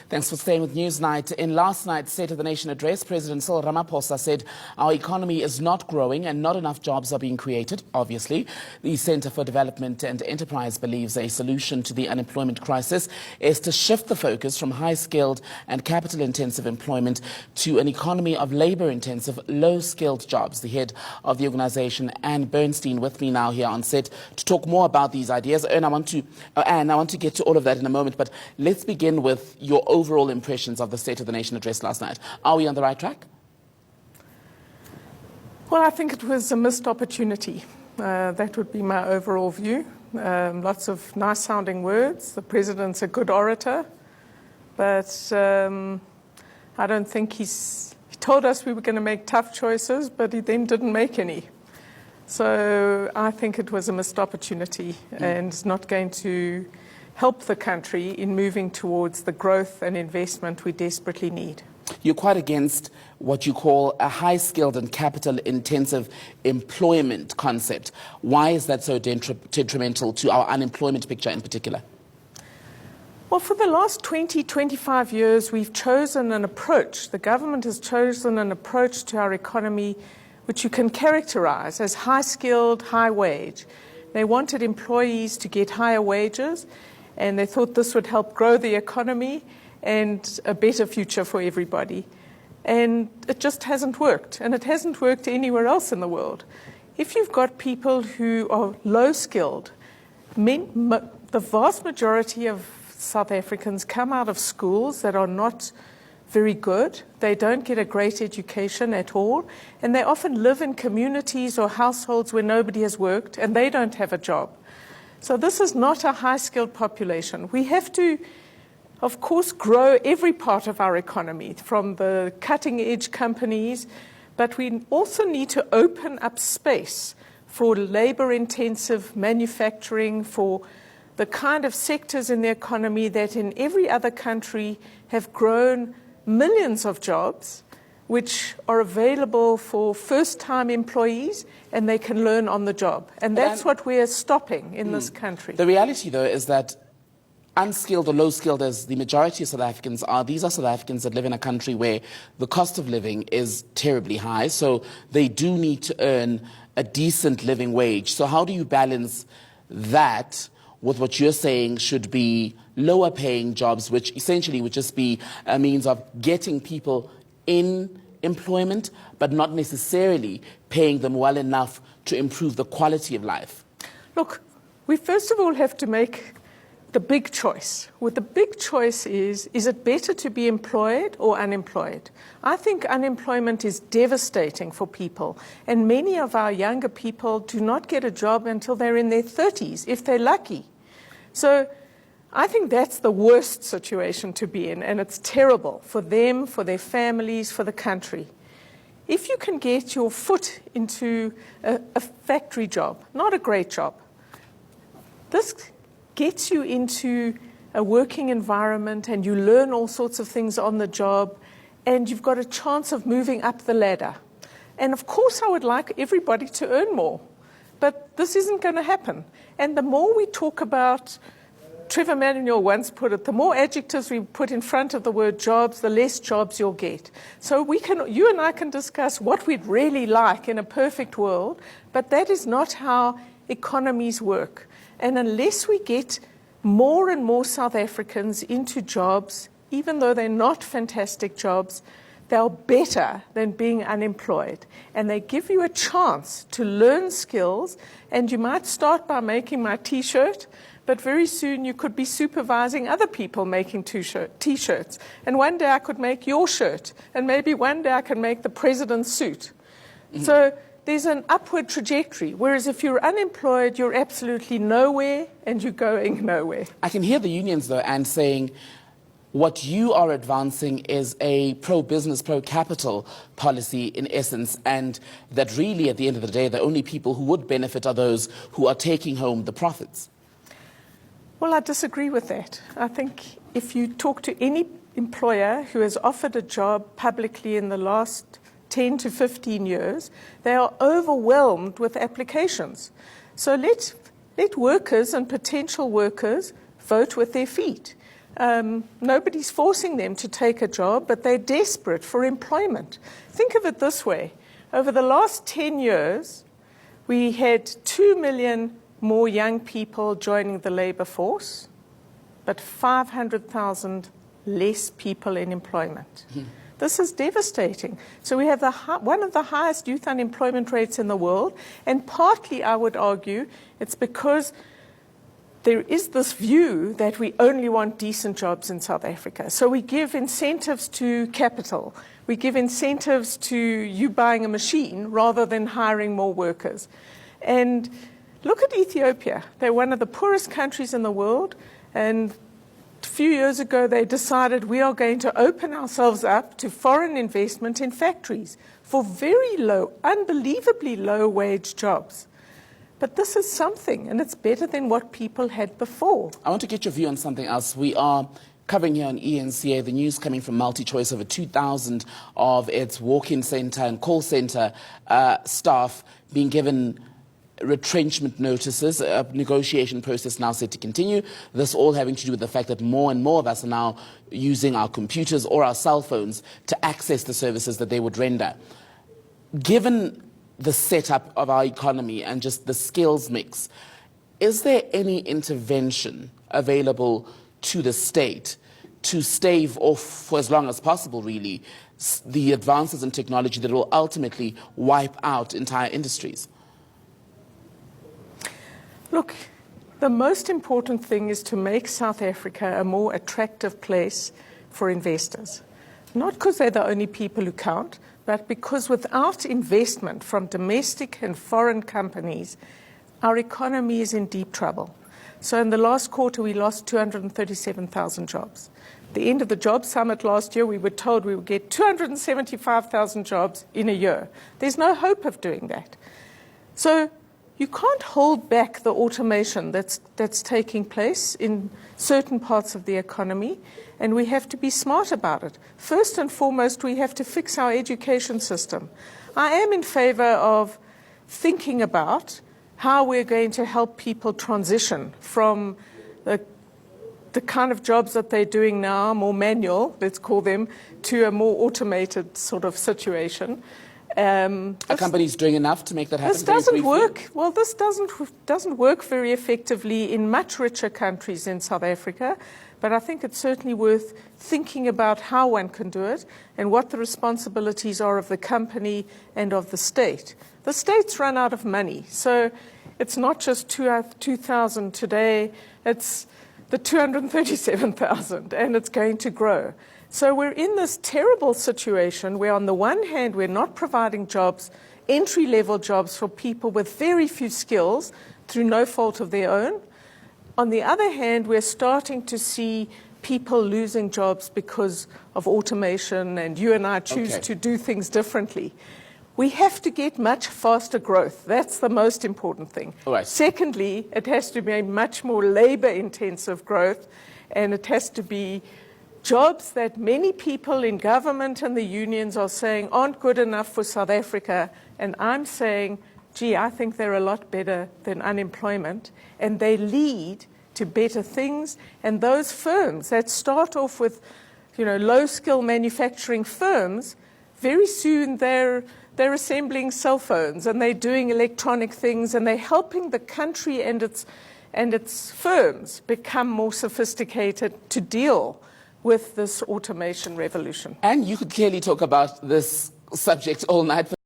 Thanks for staying with Newsnight. In last night's State of the Nation address, President Cyril Ramaphosa said our economy is not growing and not enough jobs are being created, obviously. The Centre for Development and Enterprise believes a solution to the unemployment crisis is to shift the focus from high-skilled and capital-intensive employment to an economy of labour-intensive, low-skilled jobs. The head of the organisation, Anne Bernstein, with me now here on set to talk more about these ideas. Anne, I want to get to all of that in a moment, but let's begin with your overall impressions of the State of the Nation address last night. Are we on the right track? Well, I think it was a missed opportunity. That would be my overall view. Lots of nice-sounding words. The President's a good orator, but I don't think he told us we were going to make tough choices, but he then didn't make any. So I think it was a missed opportunity and it's not going to help the country in moving towards the growth and investment we desperately need. You're quite against what you call a high-skilled and capital-intensive employment concept. Why is that so detrimental to our unemployment picture in particular? Well, for the last 20, 25 years, we've chosen an approach. The government has chosen an approach to our economy which you can characterize as high-skilled, high-wage. They wanted employees to get higher wages, and they thought this would help grow the economy and a better future for everybody. And it just hasn't worked, and it hasn't worked anywhere else in the world. If you've got people who are low-skilled, the vast majority of South Africans come out of schools that are not very good. They don't get a great education at all, and they often live in communities or households where nobody has worked, and they don't have a job. So this is not a high-skilled population. We have to, of course, grow every part of our economy, from the cutting-edge companies, but we also need to open up space for labour-intensive manufacturing, for the kind of sectors in the economy that in every other country have grown millions of jobs, which are available for first-time employees, and they can learn on the job. And that's what we are stopping in this country. The reality, though, is that unskilled or low-skilled, as the majority of South Africans are, these are South Africans that live in a country where the cost of living is terribly high, so they do need to earn a decent living wage. So how do you balance that with what you're saying should be lower-paying jobs, which essentially would just be a means of getting people in employment, but not necessarily paying them well enough to improve the quality of life? Look, we first of all have to make the big choice. What the big choice is it better to be employed or unemployed? I think unemployment is devastating for people, and many of our younger people do not get a job until they're in their 30s, if they're lucky. So I think that's the worst situation to be in, and it's terrible for them, for their families, for the country. If you can get your foot into a factory job, not a great job, this gets you into a working environment and you learn all sorts of things on the job, and you've got a chance of moving up the ladder. And of course I would like everybody to earn more, but this isn't going to happen. And the more we talk about, Trevor Manuel once put it, the more adjectives we put in front of the word jobs, the less jobs you'll get. So you and I can discuss what we'd really like in a perfect world, but that is not how economies work. And unless we get more and more South Africans into jobs, even though they're not fantastic jobs, they're better than being unemployed. And they give you a chance to learn skills, and you might start by making my T-shirt, but very soon you could be supervising other people making T-shirts. And one day I could make your shirt, and maybe one day I can make the president's suit. So there's an upward trajectory, whereas if you're unemployed, you're absolutely nowhere, and you're going nowhere. I can hear the unions, though, and saying what you are advancing is a pro-business, pro-capital policy in essence, and that really, at the end of the day, the only people who would benefit are those who are taking home the profits. Well, I disagree with that. I think if you talk to any employer who has offered a job publicly in the last 10 to 15 years, they are overwhelmed with applications. So let workers and potential workers vote with their feet. Nobody's forcing them to take a job, but they're desperate for employment. Think of it this way. Over the last 10 years, we had 2 million more young people joining the labour force, but 500,000 less people in employment. This is devastating. So we have one of the highest youth unemployment rates in the world, and partly, I would argue, it's because there is this view that we only want decent jobs in South Africa. So we give incentives to capital. We give incentives to you buying a machine rather than hiring more workers. And look at Ethiopia. They're one of the poorest countries in the world, and a few years ago they decided we are going to open ourselves up to foreign investment in factories for very low, unbelievably low wage jobs. But this is something, and it's better than what people had before. I want to get your view on something else. We are covering here on ENCA the news coming from MultiChoice. Over 2,000 of its walk-in centre and call centre staff being given retrenchment notices, a negotiation process now set to continue. This all having to do with the fact that more and more of us are now using our computers or our cell phones to access the services that they would render. Given the setup of our economy and just the skills mix, is there any intervention available to the state to stave off, for as long as possible really, the advances in technology that will ultimately wipe out entire industries? Look, the most important thing is to make South Africa a more attractive place for investors. Not because they're the only people who count, but because without investment from domestic and foreign companies, our economy is in deep trouble. So in the last quarter, we lost 237,000 jobs. At the end of the job summit last year, we were told we would get 275,000 jobs in a year. There's no hope of doing that. So you can't hold back the automation that's taking place in certain parts of the economy, and we have to be smart about it. First and foremost, we have to fix our education system. I am in favor of thinking about how we're going to help people transition from the kind of jobs that they're doing now, more manual, let's call them, to a more automated sort of situation. Are companies doing enough to make that happen? This doesn't work. Well, this doesn't work very effectively in much richer countries in South Africa, but I think it's certainly worth thinking about how one can do it and what the responsibilities are of the company and of the state. The state's run out of money, so it's not just 2,000 today, it's the 237,000, and it's going to grow. So we're in this terrible situation where on the one hand we're not providing jobs, entry-level jobs for people with very few skills through no fault of their own. On the other hand, we're starting to see people losing jobs because of automation, and you and I choose to do things differently. We have to get much faster growth. That's the most important thing. Right. Secondly, it has to be much more labor-intensive growth, and it has to be jobs that many people in government and the unions are saying aren't good enough for South Africa, and I'm saying, gee, I think they're a lot better than unemployment, and they lead to better things. And those firms that start off with, low-skill manufacturing firms, very soon they're assembling cell phones, and they're doing electronic things, and they're helping the country and its firms become more sophisticated to deal with this automation revolution. And you could clearly talk about this subject all night.